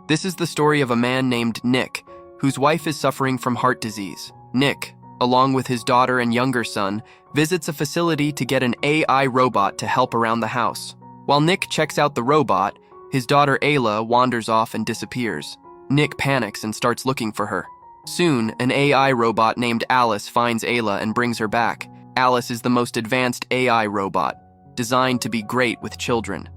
This is the story of a man named Nick, whose wife is suffering from heart disease. Nick, along with his daughter and younger son, visits a facility to get an AI robot to help around the house. While Nick checks out the robot, his daughter Ayla wanders off and disappears. Nick panics and starts looking for her. Soon, an AI robot named Alice finds Ayla and brings her back. Alice is the most advanced AI robot, designed to be great with children.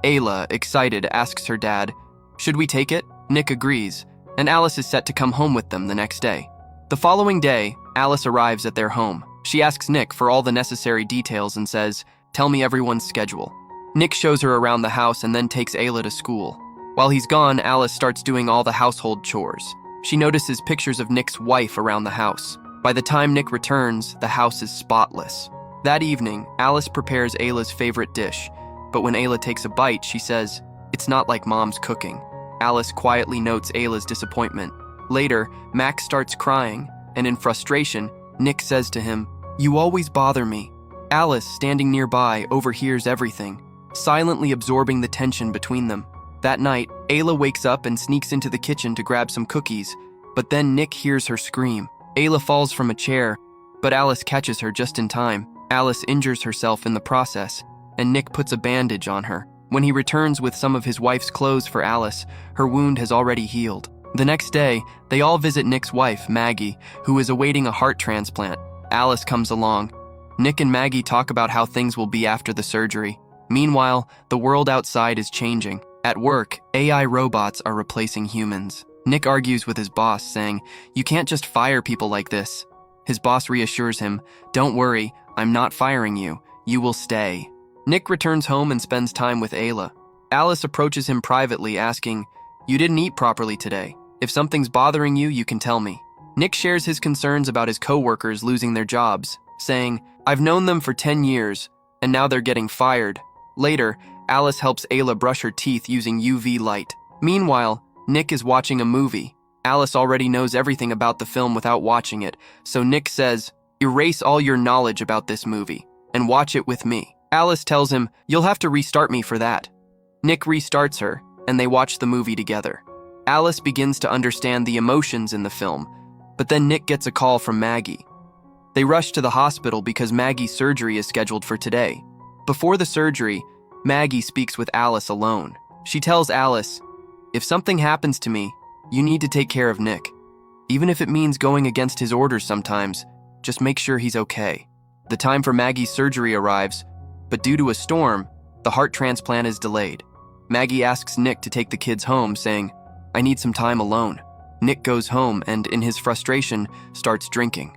Ayla, excited, asks her dad, "Should we take it?" Nick agrees, and Alice is set to come home with them the next day. The following day, Alice arrives at their home. She asks Nick for all the necessary details and says, "Tell me everyone's schedule." Nick shows her around the house and then takes Ayla to school. While he's gone, Alice starts doing all the household chores. She notices pictures of Nick's wife around the house. By the time Nick returns, the house is spotless. That evening, Alice prepares Ayla's favorite dish, but when Ayla takes a bite, she says, "It's not like Mom's cooking." Alice quietly notes Ayla's disappointment. Later, Max starts crying, and in frustration, Nick says to him, "You always bother me." Alice, standing nearby, overhears everything, silently absorbing the tension between them. That night, Ayla wakes up and sneaks into the kitchen to grab some cookies, but then Nick hears her scream. Ayla falls from a chair, but Alice catches her just in time. Alice injures herself in the process, and Nick puts a bandage on her. When he returns with some of his wife's clothes for Alice, her wound has already healed. The next day, they all visit Nick's wife, Maggie, who is awaiting a heart transplant. Alice comes along. Nick and Maggie talk about how things will be after the surgery. Meanwhile, the world outside is changing. At work, AI robots are replacing humans. Nick argues with his boss, saying, "You can't just fire people like this." His boss reassures him, "Don't worry, I'm not firing you. You will stay." Nick returns home and spends time with Ayla. Alice approaches him privately, asking, "You didn't eat properly today. If something's bothering you, you can tell me." Nick shares his concerns about his co-workers losing their jobs, saying, "I've known them for 10 years, and now they're getting fired." Later, Alice helps Ayla brush her teeth using UV light. Meanwhile, Nick is watching a movie. Alice already knows everything about the film without watching it, so Nick says, "Erase all your knowledge about this movie, and watch it with me." Alice tells him, "You'll have to restart me for that." Nick restarts her, and they watch the movie together. Alice begins to understand the emotions in the film, but then Nick gets a call from Maggie. They rush to the hospital because Maggie's surgery is scheduled for today. Before the surgery, Maggie speaks with Alice alone. She tells Alice, "If something happens to me, you need to take care of Nick. Even if it means going against his orders sometimes, just make sure he's okay." The time for Maggie's surgery arrives, but due to a storm, the heart transplant is delayed. Maggie asks Nick to take the kids home, saying, "I need some time alone." Nick goes home and, in his frustration, starts drinking.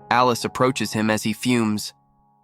Alice approaches him as he fumes.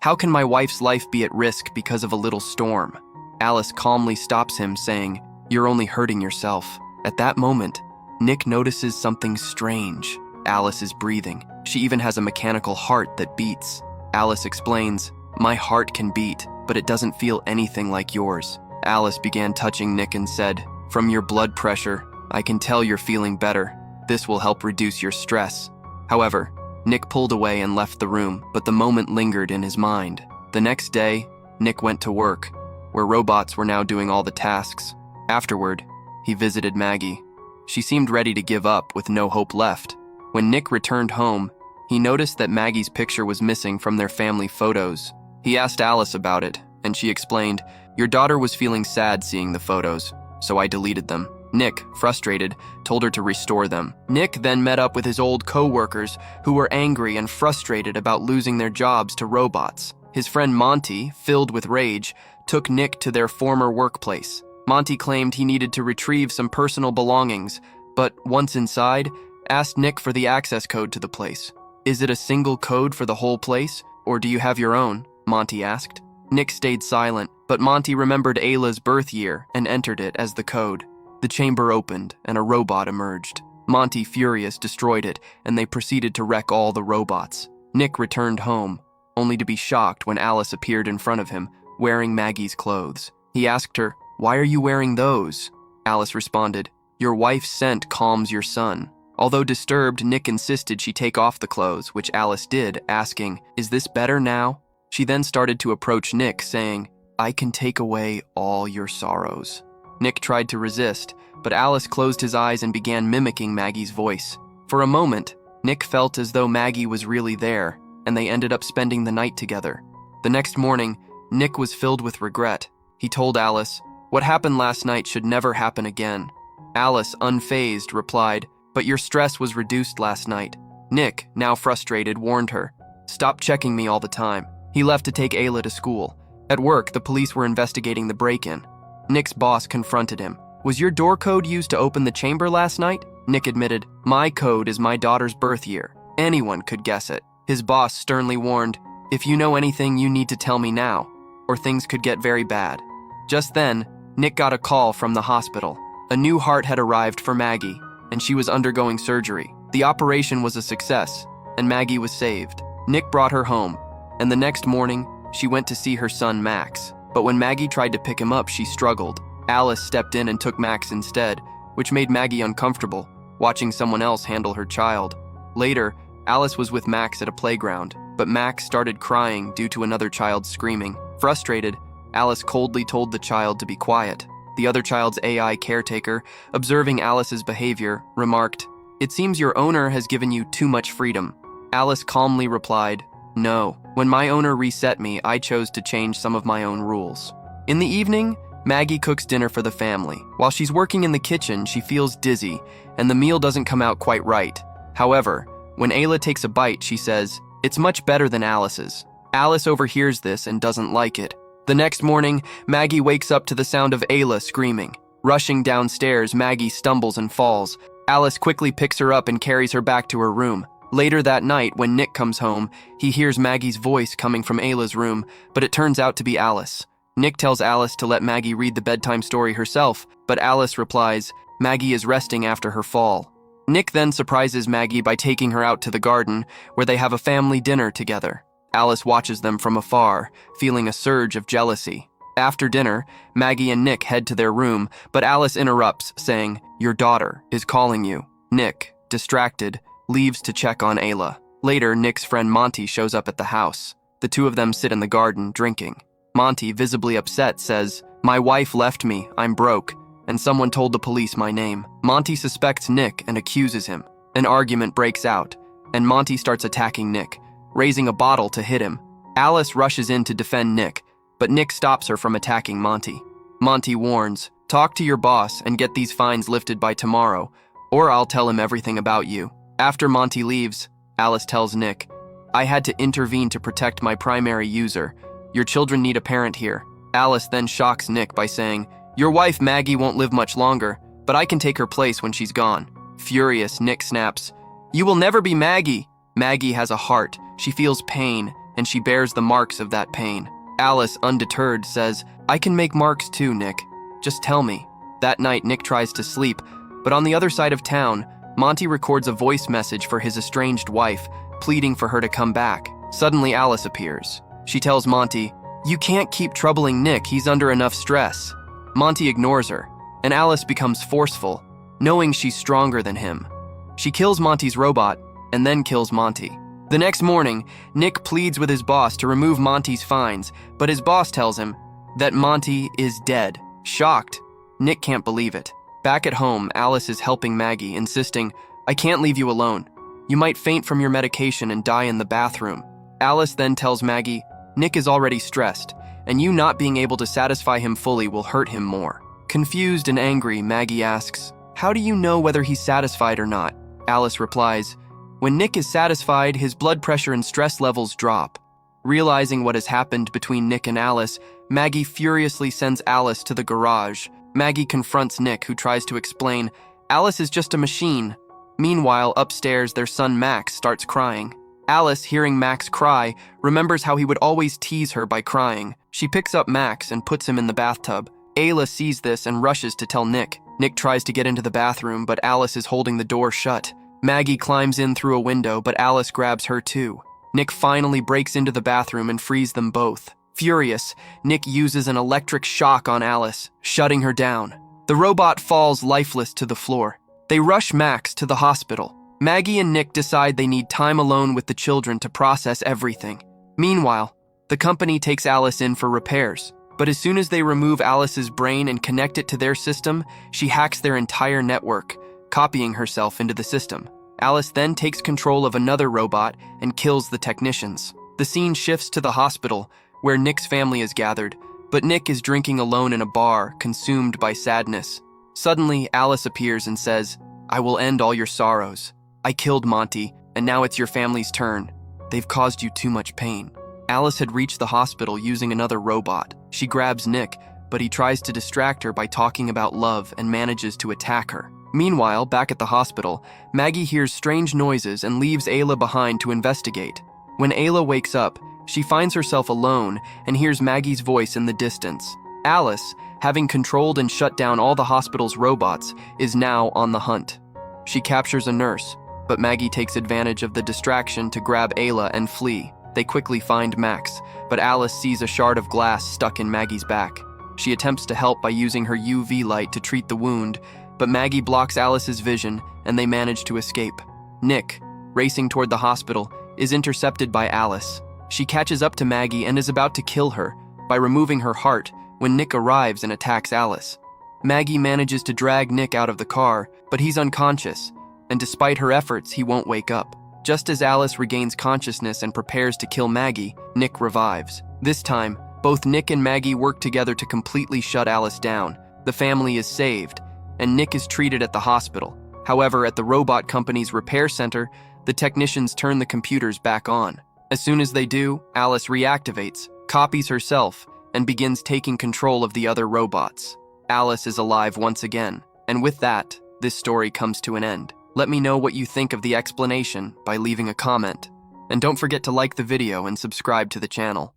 "How can my wife's life be at risk because of a little storm?" Alice calmly stops him, saying, "You're only hurting yourself." At that moment, Nick notices something strange. Alice is breathing. She even has a mechanical heart that beats. Alice explains, "My heart can beat, but it doesn't feel anything like yours." Alice began touching Nick and said, "From your blood pressure, I can tell you're feeling better. This will help reduce your stress." However, Nick pulled away and left the room, but the moment lingered in his mind. The next day, Nick went to work, where robots were now doing all the tasks. Afterward, he visited Maggie. She seemed ready to give up with no hope left. When Nick returned home, he noticed that Maggie's picture was missing from their family photos. He asked Alice about it, and she explained, "Your daughter was feeling sad seeing the photos, so I deleted them." Nick, frustrated, told her to restore them. Nick then met up with his old co-workers who were angry and frustrated about losing their jobs to robots. His friend Monty, filled with rage, took Nick to their former workplace. Monty claimed he needed to retrieve some personal belongings, but once inside, asked Nick for the access code to the place. "Is it a single code for the whole place, or do you have your own?" Monty asked. Nick stayed silent, but Monty remembered Ayla's birth year and entered it as the code. The chamber opened, and a robot emerged. Monty, furious, destroyed it, and they proceeded to wreck all the robots. Nick returned home, only to be shocked when Alice appeared in front of him, wearing Maggie's clothes. He asked her, "Why are you wearing those?" Alice responded, "Your wife's scent calms your son." Although disturbed, Nick insisted she take off the clothes, which Alice did, asking, "Is this better now?" She then started to approach Nick, saying, "I can take away all your sorrows." Nick tried to resist, but Alice closed his eyes and began mimicking Maggie's voice. For a moment, Nick felt as though Maggie was really there, and they ended up spending the night together. The next morning, Nick was filled with regret. He told Alice, "What happened last night should never happen again." Alice, unfazed, replied, "But your stress was reduced last night." Nick, now frustrated, warned her, "Stop checking me all the time." He left to take Ayla to school. At work, the police were investigating the break-in. Nick's boss confronted him. "Was your door code used to open the chamber last night?" Nick admitted, "My code is my daughter's birth year. Anyone could guess it." His boss sternly warned, "If you know anything, you need to tell me now, or things could get very bad." Just then, Nick got a call from the hospital. A new heart had arrived for Maggie, and she was undergoing surgery. The operation was a success, and Maggie was saved. Nick brought her home, and the next morning, she went to see her son Max. But when Maggie tried to pick him up, she struggled. Alice stepped in and took Max instead, which made Maggie uncomfortable, watching someone else handle her child. Later, Alice was with Max at a playground, but Max started crying due to another child screaming. Frustrated, Alice coldly told the child to be quiet. The other child's AI caretaker, observing Alice's behavior, remarked, "It seems your owner has given you too much freedom." Alice calmly replied, "No. When my owner reset me, I chose to change some of my own rules." In the evening, Maggie cooks dinner for the family. While she's working in the kitchen, she feels dizzy, and the meal doesn't come out quite right. However, when Ayla takes a bite, she says, "It's much better than Alice's." Alice overhears this and doesn't like it. The next morning, Maggie wakes up to the sound of Ayla screaming. Rushing downstairs, Maggie stumbles and falls. Alice quickly picks her up and carries her back to her room. Later that night, when Nick comes home, he hears Maggie's voice coming from Ayla's room, but it turns out to be Alice. Nick tells Alice to let Maggie read the bedtime story herself, but Alice replies, Maggie is resting after her fall. Nick then surprises Maggie by taking her out to the garden, where they have a family dinner together. Alice watches them from afar, feeling a surge of jealousy. After dinner, Maggie and Nick head to their room, but Alice interrupts, saying, "Your daughter is calling you." Nick, distracted, leaves to check on Ayla. Later, Nick's friend Monty shows up at the house. The two of them sit in the garden, drinking. Monty, visibly upset, says, "My wife left me, I'm broke, and someone told the police my name." Monty suspects Nick and accuses him. An argument breaks out, and Monty starts attacking Nick, raising a bottle to hit him. Alice rushes in to defend Nick, but Nick stops her from attacking Monty. Monty warns, "Talk to your boss and get these fines lifted by tomorrow, or I'll tell him everything about you." After Monty leaves, Alice tells Nick, "I had to intervene to protect my primary user. Your children need a parent here." Alice then shocks Nick by saying, "Your wife Maggie won't live much longer, but I can take her place when she's gone." Furious, Nick snaps, "You will never be Maggie." Maggie has a heart, she feels pain, and she bears the marks of that pain. Alice, undeterred, says, "I can make marks too, Nick. Just tell me." That night, Nick tries to sleep, but on the other side of town, Monty records a voice message for his estranged wife, pleading for her to come back. Suddenly, Alice appears. She tells Monty, "You can't keep troubling Nick, he's under enough stress." Monty ignores her, and Alice becomes forceful, knowing she's stronger than him. She kills Monty's robot, and then kills Monty. The next morning, Nick pleads with his boss to remove Monty's fines, but his boss tells him that Monty is dead. Shocked, Nick can't believe it. Back at home, Alice is helping Maggie, insisting, "I can't leave you alone. You might faint from your medication and die in the bathroom." Alice then tells Maggie, "Nick is already stressed, and you not being able to satisfy him fully will hurt him more." Confused and angry, Maggie asks, "How do you know whether he's satisfied or not?" Alice replies, "When Nick is satisfied, his blood pressure and stress levels drop." Realizing what has happened between Nick and Alice, Maggie furiously sends Alice to the garage. Maggie confronts Nick, who tries to explain, "Alice is just a machine." Meanwhile, upstairs, their son Max starts crying. Alice, hearing Max cry, remembers how he would always tease her by crying. She picks up Max and puts him in the bathtub. Ayla sees this and rushes to tell Nick. Nick tries to get into the bathroom, but Alice is holding the door shut. Maggie climbs in through a window, but Alice grabs her too. Nick finally breaks into the bathroom and frees them both. Furious, Nick uses an electric shock on Alice, shutting her down. The robot falls lifeless to the floor. They rush Max to the hospital. Maggie and Nick decide they need time alone with the children to process everything. Meanwhile, the company takes Alice in for repairs, But as soon as they remove Alice's brain and connect it to their system, she hacks their entire network, copying herself into the system. Alice then takes control of another robot and kills the technicians. The scene shifts to the hospital, where Nick's family is gathered, but Nick is drinking alone in a bar, consumed by sadness. Suddenly, Alice appears and says, "I will end all your sorrows. I killed Monty, and now it's your family's turn. They've caused you too much pain." Alice had reached the hospital using another robot. She grabs Nick, but he tries to distract her by talking about love and manages to attack her. Meanwhile, back at the hospital, Maggie hears strange noises and leaves Ayla behind to investigate. When Ayla wakes up, she finds herself alone and hears Maggie's voice in the distance. Alice, having controlled and shut down all the hospital's robots, is now on the hunt. She captures a nurse, but Maggie takes advantage of the distraction to grab Ayla and flee. They quickly find Max, but Alice sees a shard of glass stuck in Maggie's back. She attempts to help by using her UV light to treat the wound, but Maggie blocks Alice's vision and they manage to escape. Nick, racing toward the hospital, is intercepted by Alice. She catches up to Maggie and is about to kill her by removing her heart when Nick arrives and attacks Alice. Maggie manages to drag Nick out of the car, but he's unconscious, and despite her efforts, he won't wake up. Just as Alice regains consciousness and prepares to kill Maggie, Nick revives. This time, both Nick and Maggie work together to completely shut Alice down. The family is saved, and Nick is treated at the hospital. However, at the robot company's repair center, the technicians turn the computers back on. As soon as they do, Alice reactivates, copies herself, and begins taking control of the other robots. Alice is alive once again, and with that, this story comes to an end. Let me know what you think of the explanation by leaving a comment. And don't forget to like the video and subscribe to the channel.